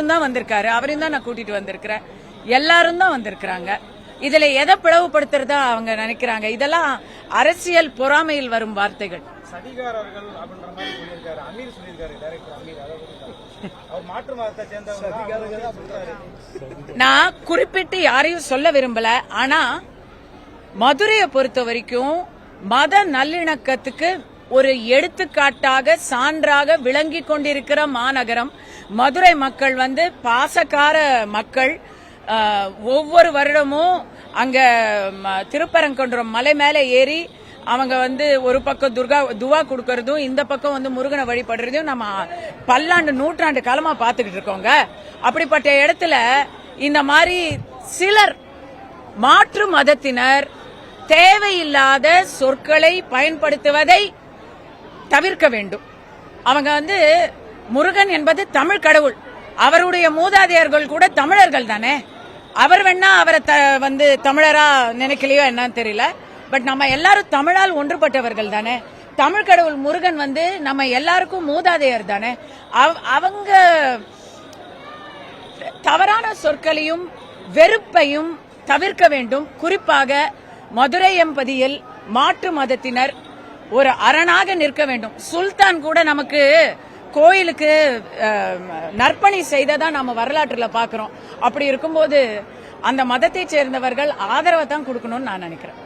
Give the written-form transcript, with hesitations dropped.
அவரும் தான் வந்திருக்காரு, அவரையும் தான் நான் கூட்டிட்டு வந்திருக்கிறேன். எல்லாரும் தான் வந்திருக்கிறாங்க. இதுல எதை பிளவுபடுத்துறதா அவங்க நினைக்கிறாங்க? இதெல்லாம் அரசியல் பொறாமையில் வரும் வார்த்தைகள். சதிகாரர்கள் அப்படின்ற மாதிரி சொல்லியிருக்காரு, அமீர் சொல்லியிருக்காரு, டைரக்டர் அமீர். அவர் மாற்று மதத்தை சேர்ந்தவங்க. நான் குறிப்பிட்டு யாரையும் சொல்ல விரும்பல. ஆனா மதுரையை பொறுத்த வரைக்கும் மத நல்லிணக்கத்துக்கு ஒரு எடுத்துக்காட்டாக சான்றாக விளங்கி கொண்டிருக்கிற மாநகரம் மதுரை. மக்கள் பாசக்கார மக்கள். ஒவ்வொரு வருடமும் அங்க திருப்பரங்குன்றம் மலை மேல ஏறி அவங்க ஒரு பக்கம் துவா கொடுக்கறதும் இந்த பக்கம் முருகனை வழிபடுறதும் நம்ம பல்லாண்டு நூற்றாண்டு காலமா பாத்துக்கிட்டு இருக்கோங்க. அப்படிப்பட்ட இடத்துல இந்த மாதிரி சிலர் மாற்று மதத்தினர் தேவையில்லாத சொற்களை பயன்படுத்துவதை தவிர்க்க வேண்டும். அவங்க முருகன் என்பது தமிழ் கடவுள். அவருடைய மூதாதையர்கள் கூட தமிழர்கள் தானே. அவர் வேணா அவரை தமிழரா நினைக்கலையோ என்னன்னு தெரியல. பட் நம்ம எல்லாரும் தமிழால் ஒன்றுபட்டவர்கள் தானே. தமிழ் கடவுள் முருகன் நம்ம எல்லாருக்கும் மூதாதையர் தானே. அவங்க தவறான சொற்களையும் வெறுப்பையும் தவிர்க்க வேண்டும். குறிப்பாக மதுரை எம்பதியில் மாற்று மதத்தினர் ஒரு அரணாக நிற்க வேண்டும். சுல்தான் கூட நமக்கு கோயிலுக்கு நற்பணி செய்ததா நம்ம வரலாற்றுல பாக்குறோம். அப்படி இருக்கும்போது அந்த மதத்தை சேர்ந்தவர்கள் ஆதரவை தான் கொடுக்கணும்னு நான் நினைக்கிறேன்.